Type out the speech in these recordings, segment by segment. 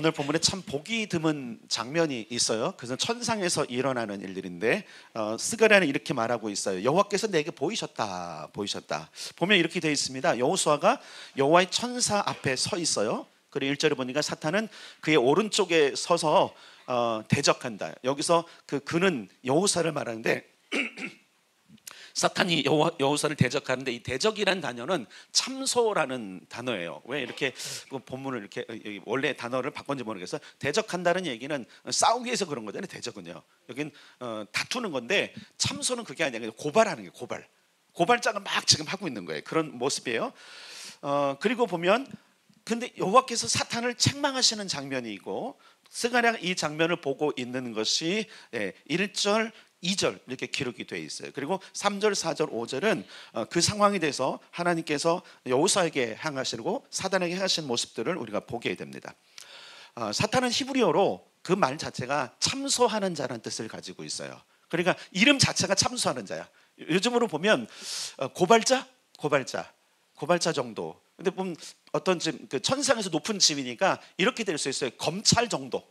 오늘 본문에 참 보기 드문 장면이 있어요. 그것은 천상에서 일어나는 일들인데 스가랴는 이렇게 말하고 있어요. 여호와께서 내게 보이셨다. 보면 이렇게 되어 있습니다. 여호수아가 여호와의 천사 앞에 서 있어요. 그리고 1절에 보니까 사탄은 그의 오른쪽에 서서 대적한다. 여기서 그는 여호수아를 말하는데 사탄이 여호수아를 대적하는데 이 대적이라는 단어는 참소라는 단어예요. 왜 이렇게 본문을 이렇게 원래 단어를 바꾼지 모르겠어요. 대적한다는 얘기는 싸우기 위해서 그런 거잖아요. 대적은요. 여긴 다투는 건데 참소는 그게 아니라 고발하는 게 고발장을 막 지금 하고 있는 거예요. 그런 모습이에요. 그리고 보면 근데 여호와께서 사탄을 책망하시는 장면이 있고 스가랴가 이 장면을 보고 있는 것이 1절 2절 이렇게 기록이 되어 있어요. 그리고 3절, 4절, 5절은 그 상황에 대해서 하나님께서 여호수아에게 향하시고 사단에게 향하신 모습들을 우리가 보게 됩니다. 사탄은 히브리어로 그 말 자체가 참소하는 자라는 뜻을 가지고 있어요. 그러니까 이름 자체가 참소하는 자야. 요즘으로 보면 고발자 정도. 근데 보면 어떤 그 천상에서 높은 지위니까 이렇게 될 수 있어요. 검찰 정도.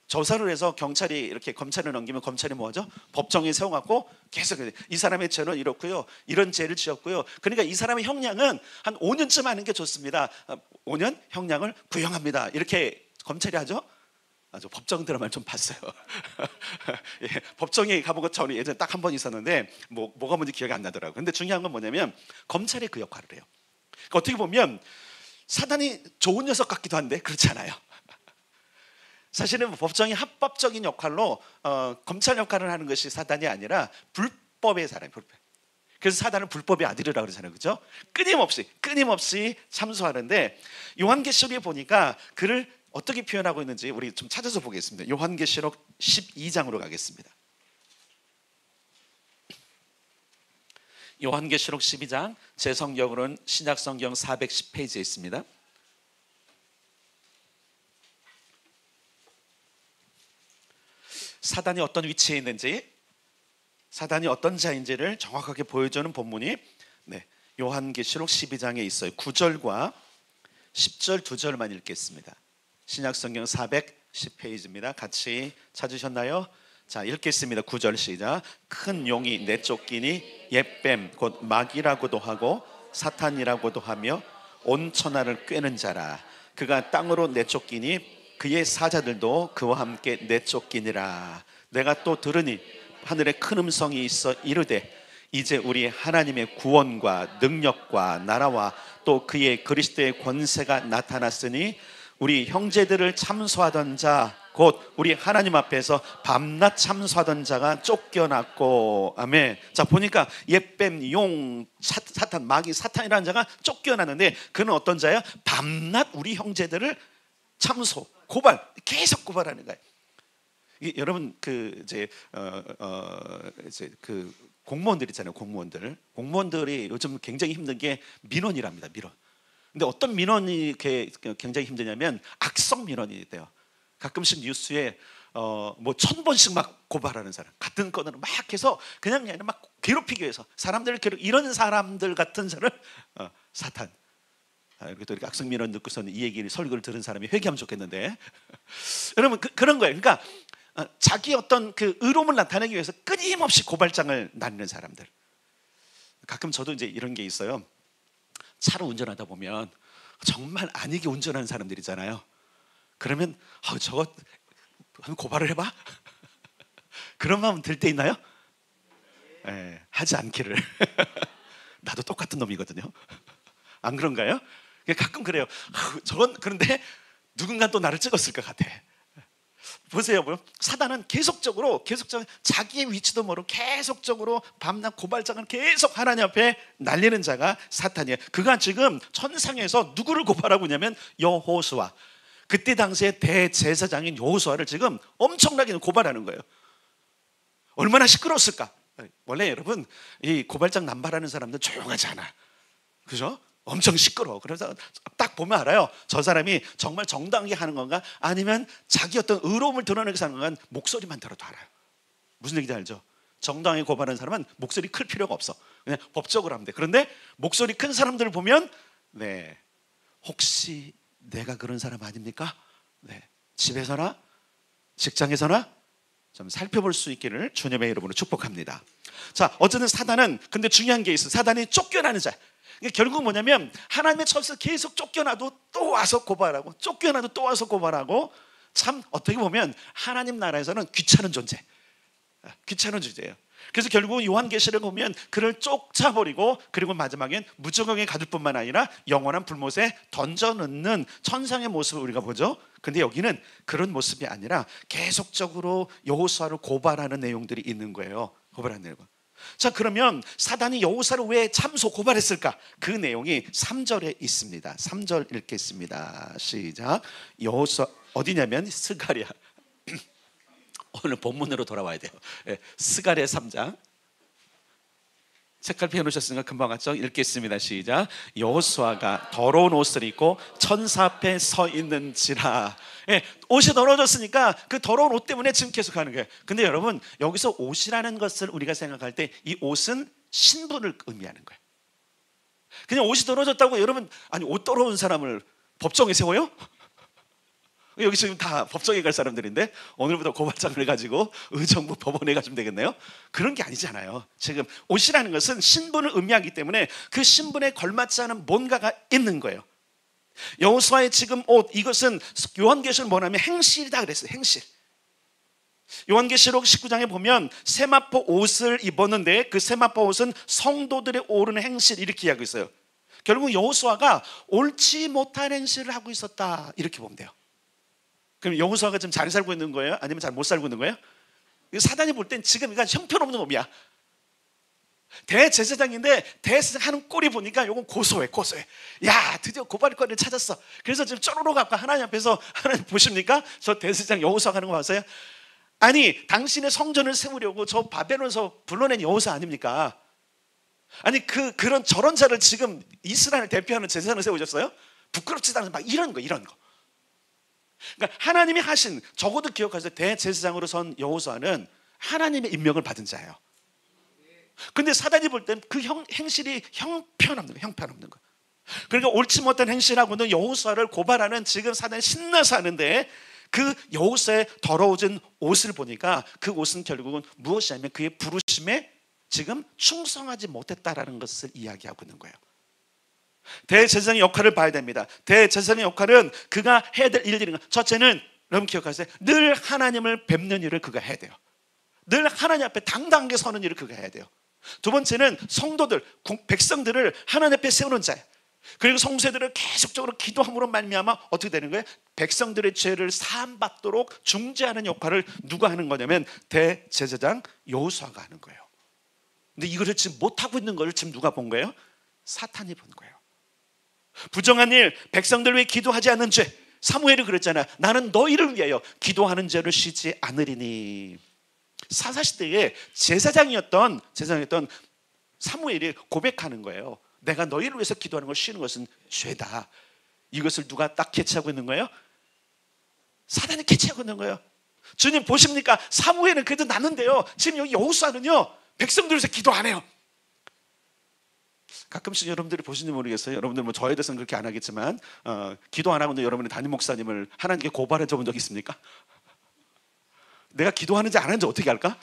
조사를 해서 경찰이 이렇게 검찰을 넘기면 검찰이 뭐하죠? 법정에 세워갖고 계속 이 사람의 죄는 이렇고요, 이런 죄를 지었고요. 그러니까 이 사람의 형량은 한 5년쯤 하는 게 좋습니다. 5년 형량을 구형합니다. 이렇게 검찰이 하죠. 저 법정 드라마를 좀 봤어요. 예, 법정에 가본 것 저는 예전에 딱 한 번 있었는데 뭐가 뭔지 기억이 안 나더라고요. 근데 중요한 건 뭐냐면 검찰이 그 역할을 해요. 그러니까 어떻게 보면 사단이 좋은 녀석 같기도 한데 그렇지 않아요. 사실은 법정이 합법적인 역할로 검찰 역할을 하는 것이 사단이 아니라 불법의 사람이 불법. 그래서 사단을 불법의 아들이라고 그러잖아요, 그렇죠? 끊임없이 참소하는데 요한계시록에 보니까 그를 어떻게 표현하고 있는지 우리 좀 찾아서 보겠습니다. 요한계시록 12장으로 가겠습니다. 요한계시록 12장 제 성경으로는 신약성경 410페이지에 있습니다. 사단이 어떤 위치에 있는지, 사단이 어떤 자인지를 정확하게 보여주는 본문이 요한계시록 12장에 있어요. 9절과 10절 두 절만 읽겠습니다. 신약성경 410페이지입니다. 같이 찾으셨나요? 자, 읽겠습니다. 9절 시작. 큰 용이 내쫓기니 옛뱀 곧 마귀라고도 하고 사탄이라고도 하며 온 천하를 꿰는 자라. 그가 땅으로 내쫓기니 그의 사자들도 그와 함께 내쫓기니라. 내가 또 들으니 하늘에 큰 음성이 있어 이르되 이제 우리 하나님의 구원과 능력과 나라와 또 그의 그리스도의 권세가 나타났으니 우리 형제들을 참소하던 자 곧 우리 하나님 앞에서 밤낮 참소하던 자가 쫓겨났고. 아멘. 자, 보니까 옛뱀, 용, 사탄, 마귀, 사탄이라는 자가 쫓겨났는데 그는 어떤 자야? 밤낮 우리 형제들을 참소, 고발, 계속 고발하는 거예요. 여러분 이제 그 공무원들 있잖아요. 공무원들이 요즘 굉장히 힘든 게 민원이랍니다. 민원. 근데 어떤 민원이 굉장히 힘드냐면 악성 민원이 돼요. 가끔씩 뉴스에 뭐 1000번씩 막 고발하는 사람, 같은 건으로 막 해서 그냥 막 괴롭히기 위해서 사람들을 이런 사람들 같은 사람을 사탄. 이렇게 또 이렇게 악성 민원 듣고서는 이 얘기를 설교를 들은 사람이 회개하면 좋겠는데 여러분 그런 거예요. 그러니까 자기 어떤 그 의로움을 나타내기 위해서 끊임없이 고발장을 날리는 사람들. 가끔 저도 이제 이런 게 있어요. 차를 운전하다 보면 정말 아니게 운전하는 사람들이잖아요. 그러면 저거 한번 고발을 해봐? 그런 마음 들 때 있나요? 네, 하지 않기를. 나도 똑같은 놈이거든요. 안 그런가요? 가끔 그래요. 저건 그런데 누군가 또 나를 찍었을 것 같아. 보세요. 사단은 계속적으로 자기의 위치도 모르고 계속적으로 밤낮 고발장을 계속 하나님 앞에 날리는 자가 사탄이에요. 그가 지금 천상에서 누구를 고발하고 있냐면 여호수아. 그때 당시에 대제사장인 여호수아를 지금 엄청나게 고발하는 거예요. 얼마나 시끄러웠을까? 원래 여러분 이 고발장 남발하는 사람들 조용하지 않아. 그죠? 엄청 시끄러워. 그래서 딱 보면 알아요. 저 사람이 정말 정당하게 하는 건가? 아니면 자기 어떤 의로움을 드러내기 하는 건가? 목소리만 들어도 알아요. 무슨 얘기인지 알죠? 정당하게 고발하는 사람은 목소리 클 필요가 없어. 그냥 법적으로 하면 돼. 그런데 목소리 큰 사람들을 보면 혹시 내가 그런 사람 아닙니까? 네. 집에서나 직장에서나 좀 살펴볼 수 있기를 주님의 이름으로 축복합니다. 자, 어쨌든 사단은, 근데 중요한 게 있어요. 사단이 쫓겨나는 자. 결국 뭐냐면 하나님의 처소에서 계속 쫓겨나도 또 와서 고발하고, 쫓겨나도 또 와서 고발하고, 참 어떻게 보면 하나님 나라에서는 귀찮은 존재, 귀찮은 존재예요. 그래서 결국은 요한계시를 보면 그를 쫓아버리고, 그리고 마지막엔 무저공에 가둘 뿐만 아니라 영원한 불못에 던져넣는 천상의 모습을 우리가 보죠. 근데 여기는 그런 모습이 아니라 계속적으로 여호수아를 고발하는 내용들이 있는 거예요. 고발하는 내용. 자, 그러면 사단이 여호수아를 왜 참소 고발했을까? 그 내용이 3절에 있습니다. 3절 읽겠습니다. 시작. 여호수아, 어디냐면 스가랴. 오늘 본문으로 돌아와야 돼요. 스가랴 3장. 책갈 펴놓으셨으니까 금방 왔죠? 읽겠습니다. 시작. 여호수아가 더러운 옷을 입고 천사 앞에 서 있는지라. 옷이 더러워졌으니까 그 더러운 옷 때문에 지금 계속 하는 거예요. 근데 여러분, 여기서 옷이라는 것을 우리가 생각할 때 이 옷은 신분을 의미하는 거예요. 그냥 옷이 더러워졌다고 여러분, 아니 옷 더러운 사람을 법정에 세워요? 여기 지금 다 법정에 갈 사람들인데 오늘부터 고발장을 가지고 의정부 법원에 가시면 되겠네요. 그런 게 아니잖아요. 지금 옷이라는 것은 신분을 의미하기 때문에 그 신분에 걸맞지 않은 뭔가가 있는 거예요. 여호수아의 지금 옷, 이것은 요한계시록 뭐냐면 행실이다 그랬어요. 행실. 요한계시록 19장에 보면 세마포 옷을 입었는데 그 세마포 옷은 성도들의 오르는 행실, 이렇게 이야기하고 있어요. 결국 여호수아가 옳지 못한 행실을 하고 있었다, 이렇게 보면 돼요. 그럼 여호수아가 지금 잘 살고 있는 거예요? 아니면 잘 못 살고 있는 거예요? 사단이 볼 땐 지금 이건 형편없는 놈이야. 대제사장인데 대제사장 하는 꼴이 보니까 이건 고소해. 야, 드디어 고발거리를 찾았어. 그래서 지금 쪼로로 갖고 하나님 앞에서, 하나님 보십니까? 저 대제사장 여호수아가 하는 거 봤어요? 아니, 당신의 성전을 세우려고 저 바벨론에서 불러낸 여호수아 아닙니까? 아니, 그런 저런 자를 지금 이스라엘을 대표하는 제사장을 세우셨어요? 부끄럽지도 않은 막 이런 거. 그러니까 하나님이 하신, 적어도 기억하세요. 대제사장으로 선 여호수아는 하나님의 임명을 받은 자예요. 근데 사단이 볼 땐 그 행실이 형편없는 거. 그러니까 옳지 못한 행실하고는 여호수아를 고발하는, 지금 사단이 신나서 하는데, 그 여호수아의 더러워진 옷을 보니까 그 옷은 결국은 무엇이냐면 그의 부르심에 지금 충성하지 못했다라는 것을 이야기하고 있는 거예요. 대제사장의 역할을 봐야 됩니다. 대제사장의 역할은 그가 해야 될 일들인 것. 첫째는 여러분 기억하세요. 늘 하나님을 뵙는 일을 그가 해야 돼요. 늘 하나님 앞에 당당하게 서는 일을 그가 해야 돼요. 두 번째는 성도들, 백성들을 하나님 앞에 세우는 자예요. 그리고 성도들을 계속적으로 기도함으로 말미암아 어떻게 되는 거예요? 백성들의 죄를 사함받도록 중재하는 역할을 누가 하는 거냐면 대제사장 여호수아가 하는 거예요. 근데 이거를 지금 못하고 있는 걸 지금 누가 본 거예요? 사탄이 본 거예요. 부정한 일, 백성들 위해 기도하지 않는 죄. 사무엘이 그랬잖아요. 나는 너희를 위하여 기도하는 죄를 쉬지 않으리니. 사사시대에 제사장이었던 사무엘이 고백하는 거예요. 내가 너희를 위해서 기도하는 걸 쉬는 것은 죄다. 이것을 누가 딱 캐치하고 있는 거예요? 사단이 캐치하고 있는 거예요. 주님 보십니까? 사무엘은 그래도 났는데요, 지금 여기 여호수아는요 백성들을 위해서 기도 안 해요. 가끔씩 여러분들이 보시는지 모르겠어요. 여러분들 뭐 저에 대해서는 그렇게 안 하겠지만 기도 안 하고도 여러분의 담임 목사님을 하나님께 고발해 본 적 있습니까? 내가 기도하는지 안 하는지 어떻게 알까?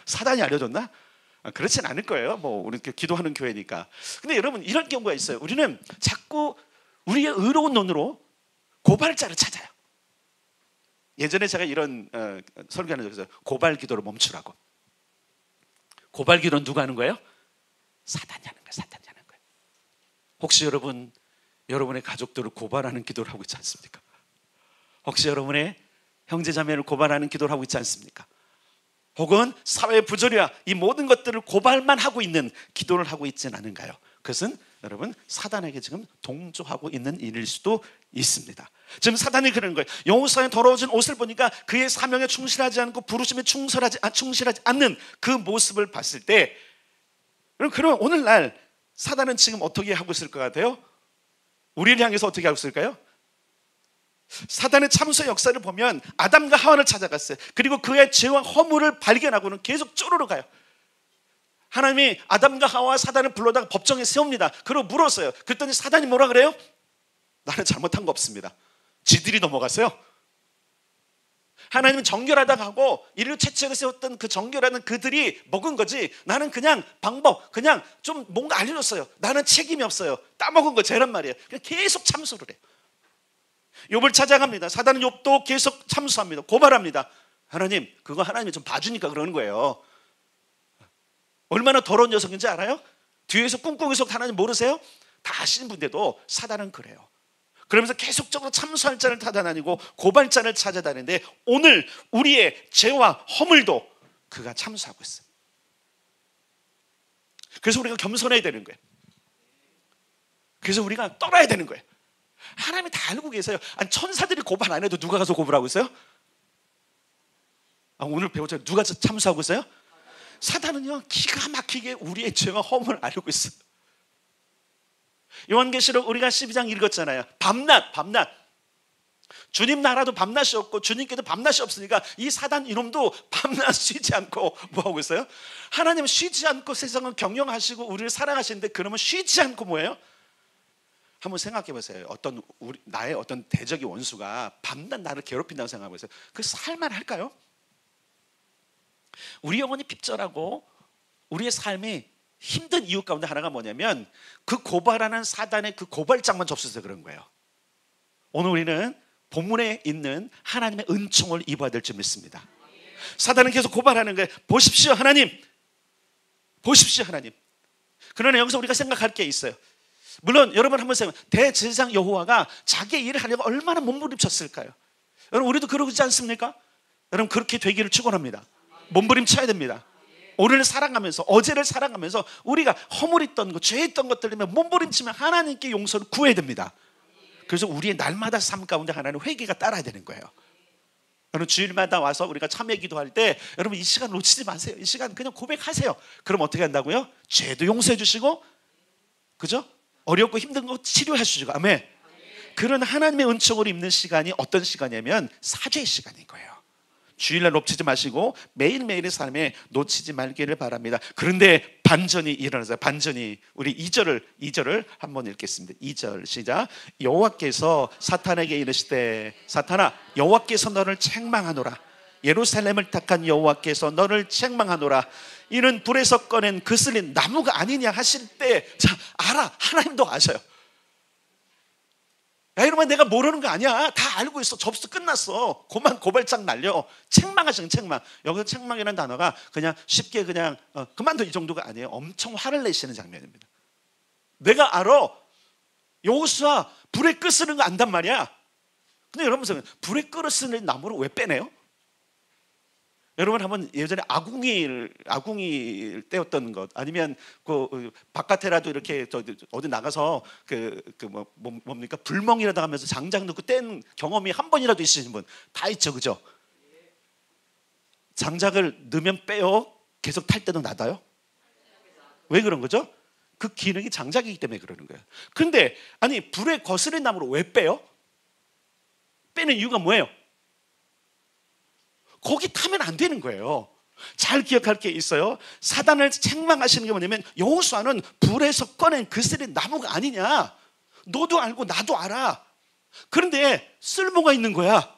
사단이 알려줬나? 그렇진 않을 거예요. 뭐 우리 기도하는 교회니까. 근데 여러분 이런 경우가 있어요. 우리는 자꾸 우리의 의로운 눈으로 고발자를 찾아요. 예전에 제가 이런 설교하는 적이 있어요. 고발 기도를 멈추라고. 고발 기도는 누가 하는 거예요? 사단이 하는 거예요. 사단이 하는 거예요. 혹시 여러분의 가족들을 고발하는 기도를 하고 있지 않습니까? 혹시 여러분의 형제자매를 고발하는 기도를 하고 있지 않습니까? 혹은 사회 부조리와 이 모든 것들을 고발만 하고 있는 기도를 하고 있지는 않은가요? 그것은 여러분 사단에게 지금 동조하고 있는 일일 수도 있습니다. 지금 사단이 그러는 거예요. 여호수아의 더러워진 옷을 보니까 그의 사명에 충실하지 않고 부르심에 충실하지 않는 그 모습을 봤을 때, 그럼 오늘날 사단은 지금 어떻게 하고 있을 것 같아요? 우리를 향해서 어떻게 하고 있을까요? 사단의 참소의 역사를 보면 아담과 하와를 찾아갔어요. 그리고 그의 죄와 허물을 발견하고는 계속 쪼르르 가요. 하나님이 아담과 하와 사단을 불러다가 법정에 세웁니다. 그리고 물었어요. 그랬더니 사단이 뭐라 그래요? 나는 잘못한 거 없습니다. 지들이 넘어갔어요. 하나님은 정결하다 하고 이를 채찍에 세웠던 그 정결하는 그들이 먹은 거지, 나는 그냥 방법, 그냥 좀 뭔가 알려줬어요. 나는 책임이 없어요. 따먹은 거 쟤란 말이에요. 계속 참소를 해요. 욥을 찾아갑니다. 사단은 욥도 계속 참소합니다. 고발합니다. 하나님, 그거 하나님이 좀 봐주니까 그러는 거예요. 얼마나 더러운 녀석인지 알아요? 뒤에서 꿍꿍이서 하나님 모르세요? 다 아시는 분인데도 사단은 그래요. 그러면서 계속적으로 참소할 자를 찾아다니고 고발자를 찾아다니는데, 오늘 우리의 죄와 허물도 그가 참소하고 있어요. 그래서 우리가 겸손해야 되는 거예요. 그래서 우리가 떨어야 되는 거예요. 하나님이 다 알고 계세요. 아니, 천사들이 고발 안 해도 누가 가서 고발하고 있어요? 오늘 배우자 누가 참소하고 있어요? 사단은요, 기가 막히게 우리의 죄와 허물을 알고 있어요. 요한계시록 우리가 12장 읽었잖아요. 밤낮 주님 나라도 밤낮이 없고 주님께도 밤낮이 없으니까 이 사단 이놈도 밤낮 쉬지 않고 뭐하고 있어요? 하나님은 쉬지 않고 세상을 경영하시고 우리를 사랑하시는데, 그러면 쉬지 않고 뭐예요? 한번 생각해 보세요. 나의 어떤 대적의 원수가 밤낮 나를 괴롭힌다고 생각하고 있어요. 그 살만할까요? 우리 영혼이 핍절하고 우리의 삶이 힘든 이유 가운데 하나가 뭐냐면, 그 고발하는 사단의 그 고발장만 접수해서 그런 거예요. 오늘 우리는 본문에 있는 하나님의 은총을 입어야 될 줄 믿습니다. 사단은 계속 고발하는 거예요. 보십시오 하나님, 보십시오 하나님. 그러나 여기서 우리가 생각할 게 있어요. 물론 여러분 한번 생각해, 대제사장 여호와가 자기의 일을 하려고 얼마나 몸부림쳤을까요? 여러분, 우리도 그러지 않습니까? 여러분, 그렇게 되기를 축원합니다. 몸부림쳐야 됩니다. 오늘을 살아가면서, 어제를 살아가면서 우리가 허물했던 것, 죄했던 것들 때문에 몸부림치면 하나님께 용서를 구해야 됩니다. 그래서 우리의 날마다 삶 가운데 하나는 회개가 따라야 되는 거예요. 여러분, 주일마다 와서 우리가 참회 기도할 때 여러분 이 시간 놓치지 마세요. 이 시간 그냥 고백하세요. 그럼 어떻게 한다고요? 죄도 용서해 주시고, 그죠? 어렵고 힘든 거 치료해 주시고, 아멘. 그런 하나님의 은총을 입는 시간이 어떤 시간이냐면 사죄의 시간인 거예요. 주일날 놓치지 마시고 매일매일의 삶에 놓치지 말기를 바랍니다. 그런데 반전이 일어나서, 반전이, 우리 2절을 한번 읽겠습니다. 2절 시작. 여호와께서 사탄에게 이르시되, 사탄아, 여호와께서 너를 책망하노라. 예루살렘을 택한 여호와께서 너를 책망하노라. 이는 불에서 꺼낸 그슬린 나무가 아니냐 하실 때, 자, 알아. 하나님도 아셔요. 야, 이러면 내가 모르는 거 아니야. 다 알고 있어. 접수 끝났어. 그만 고발장 날려. 책망하시는 책망. 여기서 책망이라는 단어가 그냥 쉽게 그냥 그만둬 이 정도가 아니에요. 엄청 화를 내시는 장면입니다. 내가 알아. 여호수아 불에 끄스는 거 안단 말이야. 근데 여러분, 불에 끄스는 나무를 왜 빼내요? 여러분, 한번 예전에 아궁이를 떼었던 것, 아니면 그 바깥에라도 이렇게 어디 나가서 뭡니까, 불멍이라도 하면서 장작 넣고 뗀 경험이 한 번이라도 있으신 분 다 있죠, 그죠? 장작을 넣으면 빼요? 계속 탈 때도 놔둬요? 왜 그런 거죠? 그 기능이 장작이기 때문에 그러는 거예요. 근데 아니, 불에 거스른 나무를 왜 빼요? 빼는 이유가 뭐예요? 거기 타면 안 되는 거예요. 잘 기억할 게 있어요. 사단을 책망하시는 게 뭐냐면, 여호수아는 불에서 꺼낸 그슬린 나무가 아니냐. 너도 알고 나도 알아. 그런데 쓸모가 있는 거야.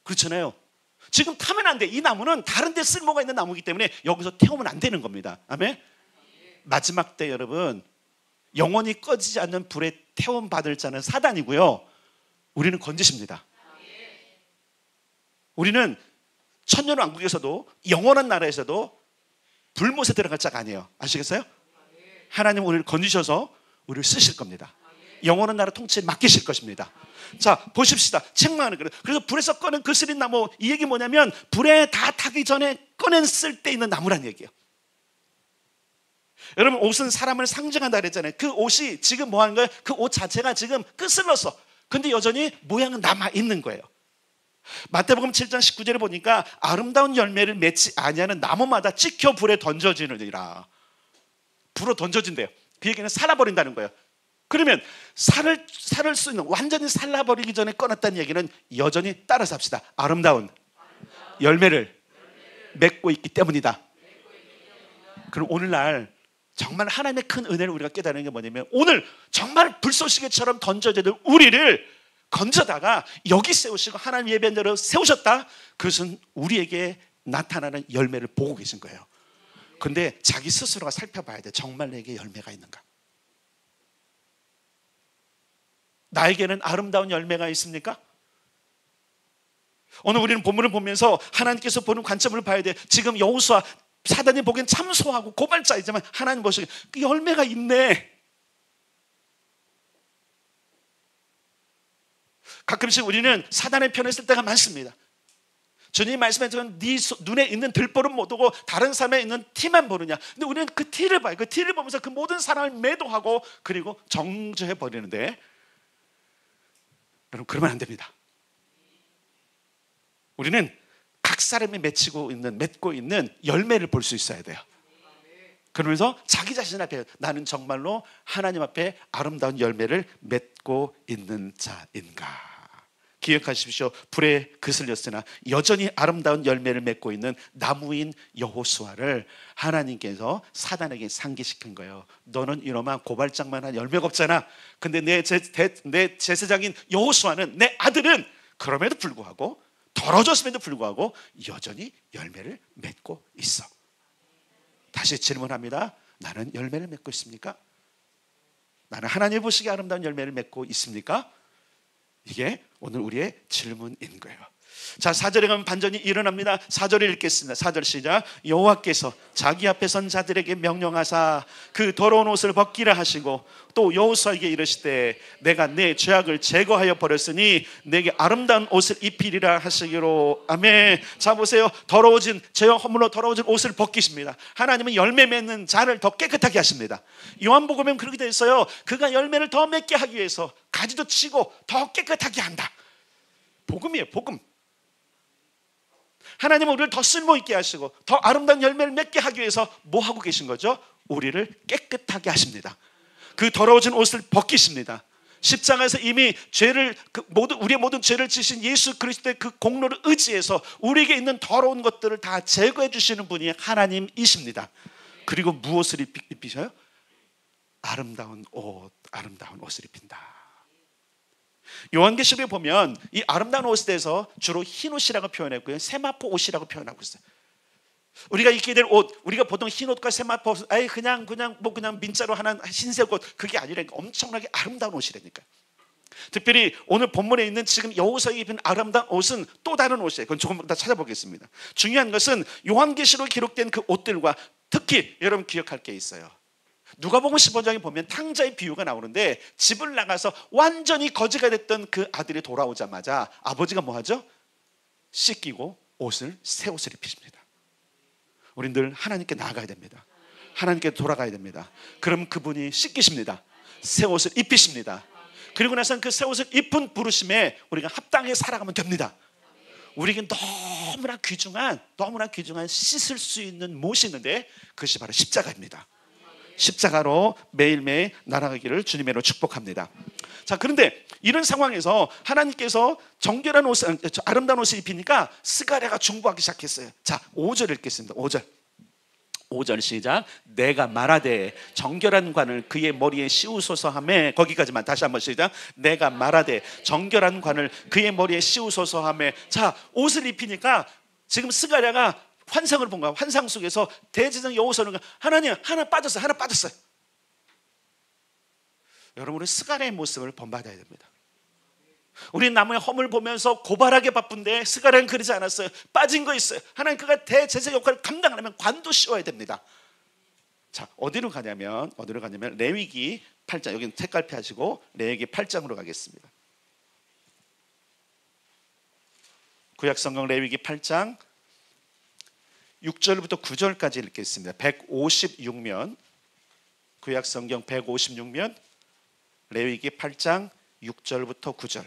그렇잖아요. 지금 타면 안 돼. 이 나무는 다른 데 쓸모가 있는 나무이기 때문에 여기서 태우면 안 되는 겁니다. 아멘. 마지막 때 여러분, 영원히 꺼지지 않는 불에 태움 받을 자는 사단이고요, 우리는 건지십니다. 우리는 천년왕국에서도 영원한 나라에서도 불못에 들어갈 자가 아니에요. 아시겠어요? 하나님 우리를 건지셔서 우리를 쓰실 겁니다. 영원한 나라 통치에 맡기실 것입니다. 자, 보십시다. 책망하는 거예요. 그래서 불에서 꺼낸 그슬린 나무, 이 얘기 뭐냐면 불에 다 타기 전에 꺼냈을 때 있는 나무란 얘기예요. 여러분, 옷은 사람을 상징한다 그랬잖아요. 그 옷이 지금 뭐 하는 거예요? 그 옷 자체가 지금 끄슬렀어. 근데 여전히 모양은 남아있는 거예요. 마태복음 7장 19절에 보니까 아름다운 열매를 맺지 아니하는 나무마다 찍혀 불에 던져지느니라. 불로 던져진대요. 그 얘기는 살아버린다는 거예요. 그러면 살을 수 있는, 완전히 살아버리기 전에 꺼냈다는 얘기는 여전히 따라서 합시다. 아름다운 열매를 맺고 있기 때문이다. 그럼 오늘날 정말 하나님의 큰 은혜를 우리가 깨달는 게 뭐냐면, 오늘 정말 불쏘시개처럼 던져지는 우리를 건져다가 여기 세우시고 하나님 예배한 대로 세우셨다. 그것은 우리에게 나타나는 열매를 보고 계신 거예요. 근데 자기 스스로가 살펴봐야 돼. 정말 내게 열매가 있는가? 나에게는 아름다운 열매가 있습니까? 오늘 우리는 본문을 보면서 하나님께서 보는 관점을 봐야 돼. 지금 여호수아, 사단이 보기엔 참 소하고 고발자이지만 하나님 보시기에 그 열매가 있네. 가끔씩 우리는 사단의 편에 있을 때가 많습니다. 주님이 말씀하신 네 눈에 있는 들보를 못 보고 다른 사람에 있는 티만 보느냐. 근데 우리는 그 티를 봐요. 그 티를 보면서 그 모든 사람을 매도하고 그리고 정죄해 버리는데, 여러분 그러면 안 됩니다. 우리는 각 사람이 맺고 있는 열매를 볼 수 있어야 돼요. 그러면서 자기 자신 앞에 나는 정말로 하나님 앞에 아름다운 열매를 맺고 있는 자인가. 기억하십시오. 불에 그슬렸으나 여전히 아름다운 열매를 맺고 있는 나무인 여호수아를 하나님께서 사단에게 상기시킨 거예요. 너는 이놈아 고발장만 한 열매가 없잖아. 근데 내 제사장인 여호수아는, 내 아들은 그럼에도 불구하고, 더러워졌음에도 불구하고 여전히 열매를 맺고 있어. 다시 질문합니다. 나는 열매를 맺고 있습니까? 나는 하나님 보시기에 아름다운 열매를 맺고 있습니까? 이게 오늘 우리의 질문인 거예요. 자, 4절에 가면 반전이 일어납니다. 4절을 읽겠습니다. 4절 시작. 여호와께서 자기 앞에 선 자들에게 명령하사 그 더러운 옷을 벗기라 하시고, 또 여호수아에게 이르시되 내가 내 죄악을 제거하여 버렸으니 내게 아름다운 옷을 입히리라 하시기로. 아멘. 자, 보세요. 더러워진, 죄와 허물로 더러워진 옷을 벗기십니다. 하나님은 열매 맺는 자를 더 깨끗하게 하십니다. 요한복음에는 그렇게 되어 있어요. 그가 열매를 더 맺게 하기 위해서 가지도 치고 더 깨끗하게 한다. 복음이에요. 복음. 하나님은 우리를 더 쓸모있게 하시고 더 아름다운 열매를 맺게 하기 위해서 뭐 하고 계신 거죠? 우리를 깨끗하게 하십니다. 그 더러워진 옷을 벗기십니다. 십자가에서 이미 죄를, 우리의 모든 죄를 지신 예수 그리스도의 그 공로를 의지해서 우리에게 있는 더러운 것들을 다 제거해 주시는 분이 하나님이십니다. 그리고 무엇을 입히셔요? 아름다운 옷을 입힌다. 요한계시록에 보면 이 아름다운 옷에 대해서 주로 흰 옷이라고 표현했고요, 세마포 옷이라고 표현하고 있어요. 우리가 입게 될 옷, 우리가 보통 흰 옷과 세마포 옷, 그냥 민자로 하는 흰색 옷, 그게 아니라 엄청나게 아름다운 옷이라니까요. 특별히 오늘 본문에 있는 지금 여호수아가 입은 아름다운 옷은 또 다른 옷이에요. 그건 조금 더 찾아보겠습니다. 중요한 것은 요한계시록에 기록된 그 옷들과 특히 여러분 기억할 게 있어요. 누가복음 15장에 보면 탕자의 비유가 나오는데, 집을 나가서 완전히 거지가 됐던 그 아들이 돌아오자마자 아버지가 뭐 하죠? 씻기고 새 옷을 입히십니다. 우린 늘 하나님께 나아가야 됩니다. 하나님께 돌아가야 됩니다. 그럼 그분이 씻기십니다. 새 옷을 입히십니다. 그리고 나서는 그 새 옷을 입은 부르심에 우리가 합당해 살아가면 됩니다. 우리에게 너무나 귀중한 씻을 수 있는 못이 있는데, 그것이 바로 십자가입니다. 십자가로 매일매일 날아가기를 주님의 이름으로 축복합니다. 자, 그런데 이런 상황에서 하나님께서 정결한 옷을, 아름다운 옷을 입히니까 스가랴가 중보하기 시작했어요. 자, 5절 읽겠습니다. 5절 시작. 내가 말하되 정결한 관을 그의 머리에 씌우소서 하매, 거기까지만 다시 한번 시작. 내가 말하되 정결한 관을 그의 머리에 씌우소서 하매. 자, 옷을 입히니까 지금 스가랴가 환상을 본 거야. 환상 속에서 대제사장 여호수아는 하나님 하나 빠졌어요. 여러분, 우리 스가랴의 모습을 본받아야 됩니다. 우리 남의 허물 보면서 고발하게 바쁜데 스가랴는 그러지 않았어요. 빠진 거 있어요. 하나님 그가 대제사장 역할을 감당하려면 관도 씌워야 됩니다. 자, 어디로 가냐면 레위기 8장, 여기는 색깔 하시고 레위기 8장으로 가겠습니다. 구약성경 레위기 8장 6절부터 9절까지 읽겠습니다. 156면, 구약성경 156면 레위기 8장 6절부터 9절.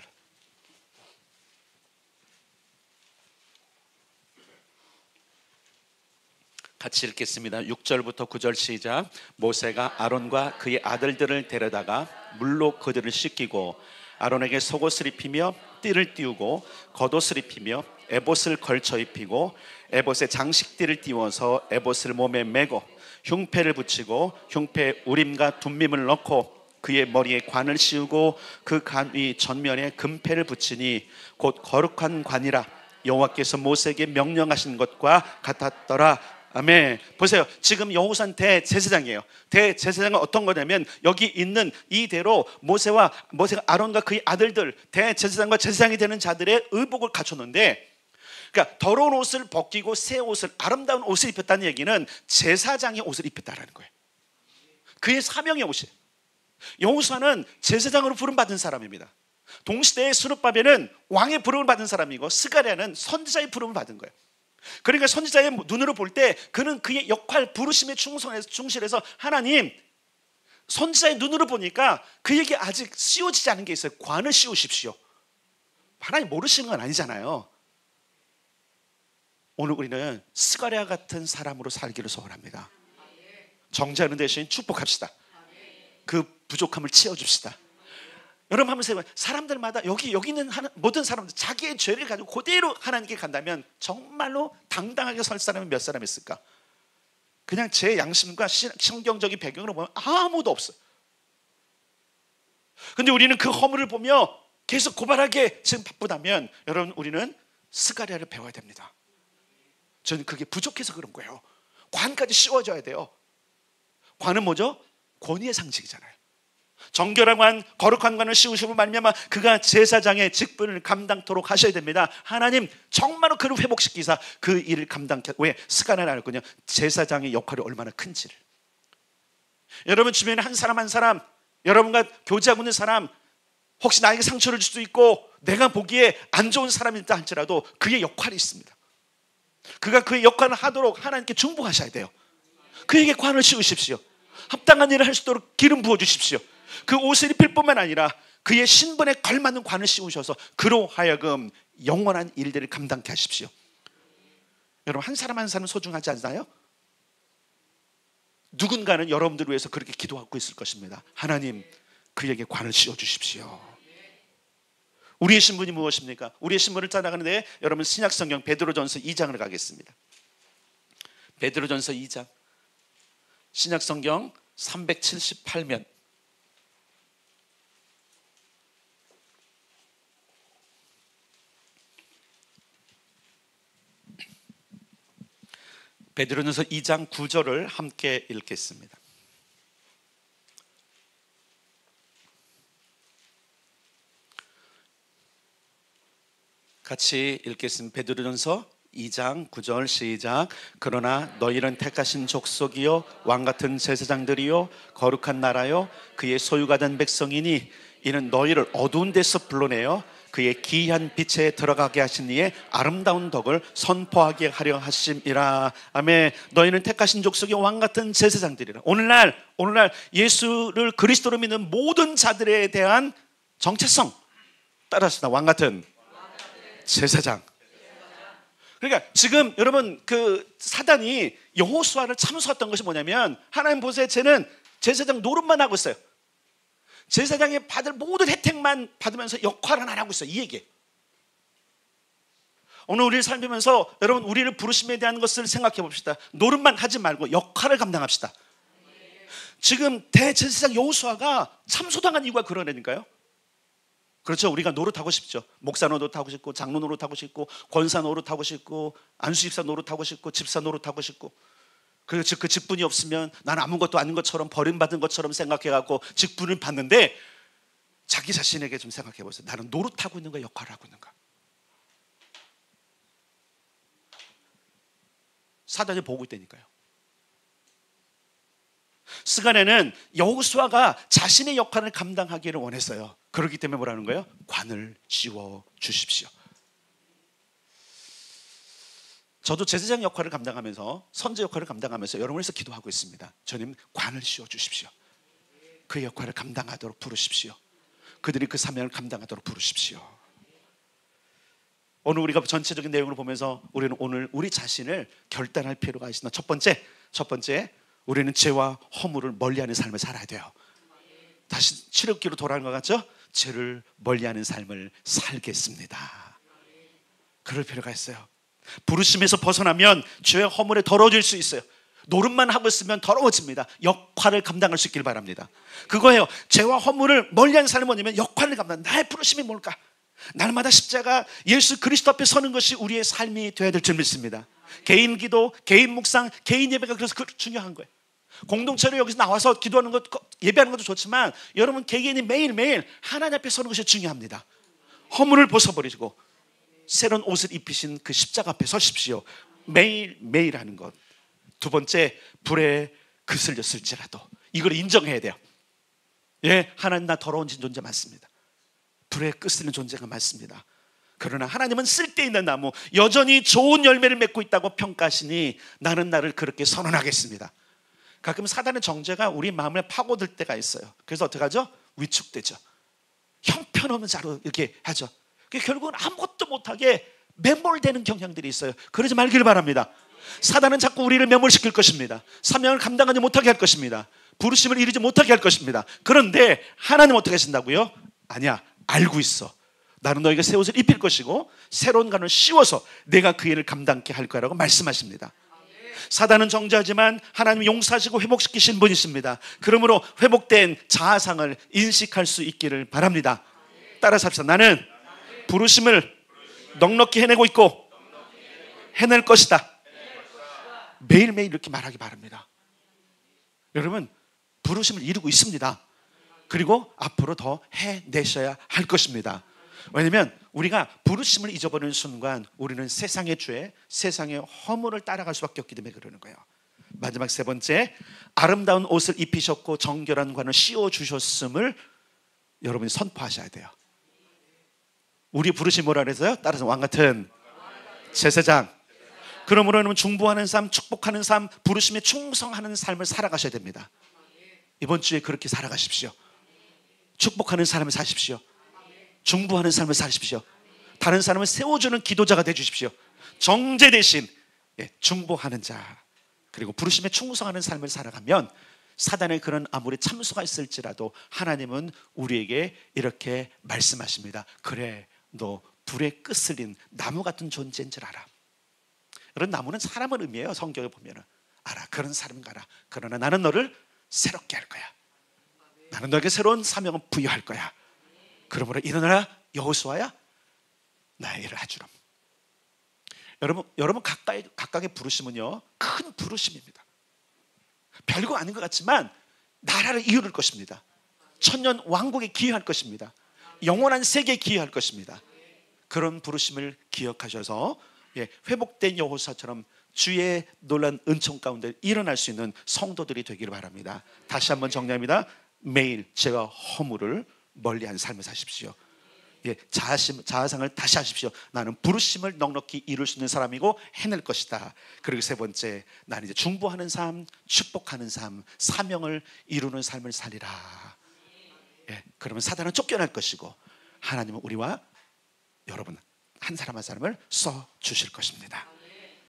같이 읽겠습니다. 6절부터 9절 시작. 모세가 아론과 그의 아들들을 데려다가 물로 그들을 씻기고 아론에게 속옷을 입히며 띠를 띄우고 겉옷을 입히며 에봇을 걸쳐 입히고 에봇에 장식띠를 띄워서 에봇을 몸에 메고 흉패를 붙이고 흉패에 우림과 둠밈을 넣고 그의 머리에 관을 씌우고 그 관 위 전면에 금패를 붙이니 곧 거룩한 관이라 여호와께서 모세에게 명령하신 것과 같았더라. 아멘. 보세요. 지금 여호사는 대제사장이에요. 대제사장은 어떤 거냐면 여기 있는 이대로 모세가 아론과 그의 아들들 대제사장과 제사장이 되는 자들의 의복을 갖췄는데, 그러니까 더러운 옷을 벗기고 새 옷을, 아름다운 옷을 입혔다는 얘기는 제사장의 옷을 입혔다라는 거예요. 그의 사명의 옷이에요. 여호사는 제사장으로 부름받은 사람입니다. 동시대의 스룹바벨은 왕의 부름을 받은 사람이고 스가랴는 선지자의 부름을 받은 거예요. 그러니까 선지자의 눈으로 볼 때 그는 그의 역할 부르심에 충실해서 하나님, 선지자의 눈으로 보니까 그에게 아직 씌워지지 않은 게 있어요. 관을 씌우십시오. 하나님 모르시는 건 아니잖아요. 오늘 우리는 스가랴 같은 사람으로 살기를 소원합니다. 정죄하는 대신 축복합시다. 그 부족함을 채워줍시다. 여러분 한번 생각해봐요. 사람들마다 여기 있는 모든 사람들 자기의 죄를 가지고 그대로 하나님께 간다면 정말로 당당하게 설 사람이 몇 사람 있을까? 그냥 제 양심과 성경적인 배경으로 보면 아무도 없어요. 근데 우리는 그 허물을 보며 계속 고발하게 지금 바쁘다면 여러분 우리는 스가랴를 배워야 됩니다. 저는 그게 부족해서 그런 거예요. 관까지 씌워줘야 돼요. 관은 뭐죠? 권위의 상징이잖아요. 정결한 관, 거룩한 관을 씌우시고 말미암아 그가 제사장의 직분을 감당토록 하셔야 됩니다. 하나님 정말로 그를 회복시키사 그 일을 감당케. 왜? 스가랴는 알거든요. 제사장의 역할이 얼마나 큰지를. 여러분 주변에 한 사람 한 사람, 여러분과 교제하고 있는 사람, 혹시 나에게 상처를 줄 수도 있고 내가 보기에 안 좋은 사람이다 할지라도 그의 역할이 있습니다. 그가 그의 역할을 하도록 하나님께 중보하셔야 돼요. 그에게 관을 씌우십시오. 합당한 일을 할 수 있도록 기름 부어주십시오. 그 옷을 입힐 뿐만 아니라 그의 신분에 걸맞는 관을 씌우셔서 그로 하여금 영원한 일들을 감당케 하십시오. 여러분 한 사람 한 사람 소중하지 않나요? 누군가는 여러분들을 위해서 그렇게 기도하고 있을 것입니다. 하나님 그에게 관을 씌워주십시오. 우리의 신분이 무엇입니까? 우리의 신분을 찾아가는데 여러분 신약성경 베드로전서 2장을 가겠습니다. 베드로전서 2장 신약성경 378면 베드로전서 2장 9절을 함께 읽겠습니다. 같이 읽겠습니다. 베드로전서 2장 9절 시작. 그러나 너희는 택하신 족속이요 왕같은 제사장들이요 거룩한 나라요 그의 소유가 된 백성이니 이는 너희를 어두운 데서 불러내어 그의 기이한 빛에 들어가게 하신 이의 아름다운 덕을 선포하게 하려 하심이라. 아멘. 너희는 택하신 족속이 왕같은 제사장들이라. 오늘날 예수를 그리스도로 믿는 모든 자들에 대한 정체성 따라서 왕같은 제사장. 그러니까 지금 여러분 그 사단이 여호수아를 참수했던 것이 뭐냐면 하나님 보세요, 쟤는 제사장 노릇만 하고 있어요. 제사장이 받을 모든 혜택만 받으면서 역할은 안 하고 있어요. 이 얘기예요. 오늘 우리를 살면서 여러분 우리를 부르심에 대한 것을 생각해 봅시다. 노릇만 하지 말고 역할을 감당합시다. 지금 대제사장 여호수아가 참소당한 이유가 그러니까요. 그렇죠. 우리가 노릇하고 싶죠. 목사 노릇하고 싶고 장로 노릇하고 싶고 권사 노릇하고 싶고 안수집사 노릇하고 싶고 집사 노릇하고 싶고, 그리고 그 직분이 없으면 난 아무것도 아닌 것처럼 버림받은 것처럼 생각해갖고 직분을 받는데 자기 자신에게 좀 생각해 보세요. 나는 노릇하고 있는가 역할을 하고 있는가? 사단이 보고 있다니까요. 스가랴는 여호수아가 자신의 역할을 감당하기를 원했어요. 그렇기 때문에 뭐라는 거예요? 관을 씌워 주십시오. 저도 제사장 역할을 감당하면서 선지 역할을 감당하면서 여러분을 위해서 기도하고 있습니다. 주님 관을 씌워 주십시오. 그 역할을 감당하도록 부르십시오. 그들이 그 사명을 감당하도록 부르십시오. 오늘 우리가 전체적인 내용을 보면서 우리는 오늘 우리 자신을 결단할 필요가 있습니다. 첫 번째 우리는 죄와 허물을 멀리하는 삶을 살아야 돼요. 다시 출애굽기로 돌아가는 것 같죠? 죄를 멀리하는 삶을 살겠습니다. 그럴 필요가 있어요. 부르심에서 벗어나면 죄와 허물에 더러워질 수 있어요. 노릇만 하고 있으면 더러워집니다. 역할을 감당할 수 있길 바랍니다. 그거예요. 죄와 허물을 멀리한 삶은 뭐냐면 역할을 감당. 나의 부르심이 뭘까? 날마다 십자가 예수 그리스도 앞에 서는 것이 우리의 삶이 되어야 될 줄 믿습니다. 개인 기도, 개인 묵상, 개인 예배가 그래서 중요한 거예요. 공동체로 여기서 나와서 기도하는 것, 예배하는 것도 좋지만 여러분 개개인이 매일매일 하나님 앞에 서는 것이 중요합니다. 허물을 벗어버리고 새로운 옷을 입히신 그 십자가 앞에 서십시오. 매일매일 하는 것. 두 번째, 불에 그슬렸을지라도 이걸 인정해야 돼요. 예, 하나님 나 더러운 존재 맞습니다. 불에 끄스는 존재가 많습니다. 그러나 하나님은 쓸데있는 나무, 여전히 좋은 열매를 맺고 있다고 평가하시니 나는 나를 그렇게 선언하겠습니다. 가끔 사단의 정죄가 우리 마음을 파고들 때가 있어요. 그래서 어떻게 하죠? 위축되죠. 형편없는 자로 이렇게 하죠. 결국은 아무것도 못하게 매몰되는 경향들이 있어요. 그러지 말기를 바랍니다. 사단은 자꾸 우리를 매몰시킬 것입니다. 사명을 감당하지 못하게 할 것입니다. 부르심을 이루지 못하게 할 것입니다. 그런데 하나님 어떻게 하신다고요? 아니야, 알고 있어. 나는 너에게 새 옷을 입힐 것이고 새로운 가는 씌워서 내가 그 일을 감당케 할 거라고 말씀하십니다. 사단은 정죄하지만 하나님 용서하시고 회복시키신 분이십니다. 그러므로 회복된 자아상을 인식할 수 있기를 바랍니다. 따라서 합시다. 나는 부르심을 넉넉히 해내고 있고 해낼 것이다. 매일매일 이렇게 말하기 바랍니다. 여러분, 부르심을 이루고 있습니다. 그리고 앞으로 더 해내셔야 할 것입니다. 왜냐하면 우리가 부르심을 잊어버리는 순간 우리는 세상의 죄, 세상의 허물을 따라갈 수밖에 없기 때문에 그러는 거예요. 마지막 세 번째, 아름다운 옷을 입히셨고 정결한 관을 씌워주셨음을 여러분이 선포하셔야 돼요. 우리 부르심 뭐라 그래서요? 따라서 왕같은 제사장. 그러므로 여러분 중보하는 삶, 축복하는 삶, 부르심에 충성하는 삶을 살아가셔야 됩니다. 이번 주에 그렇게 살아가십시오. 축복하는 삶을 사십시오. 중보하는 삶을 사십시오. 다른 사람을 세워주는 기도자가 되주십시오. 정죄 대신 중보하는 자, 그리고 부르심에 충성하는 삶을 살아가면 사단의 그런 아무리 참수가 있을지라도 하나님은 우리에게 이렇게 말씀하십니다. 그래, 너 불에 끄스린 나무 같은 존재인 줄 알아. 그런 나무는 사람을 의미해요. 성경에 보면은 알아, 그런 사람 가라. 그러나 나는 너를 새롭게 할 거야. 나는 너에게 새로운 사명을 부여할 거야. 그러므로 일어나라 여호수아야, 나의 일을 하주렴. 여러분 각각의 부르심은요 큰 부르심입니다. 별거 아닌 것 같지만 나라를 이룰 것입니다. 천년 왕국에 기여할 것입니다. 영원한 세계에 기여할 것입니다. 그런 부르심을 기억하셔서 회복된 여호수아처럼 주의 놀란 은총 가운데 일어날 수 있는 성도들이 되기를 바랍니다. 다시 한번 정리합니다. 매일 죄와 허물을 멀리한 삶을 사십시오. 자아상을 다시 하십시오. 나는 부르심을 넉넉히 이룰 수 있는 사람이고 해낼 것이다. 그리고 세 번째, 나는 이제 중보하는 삶, 축복하는 삶, 사명을 이루는 삶을 살리라. 그러면 사단은 쫓겨날 것이고 하나님은 우리와 여러분 한 사람 한 사람을 써 주실 것입니다.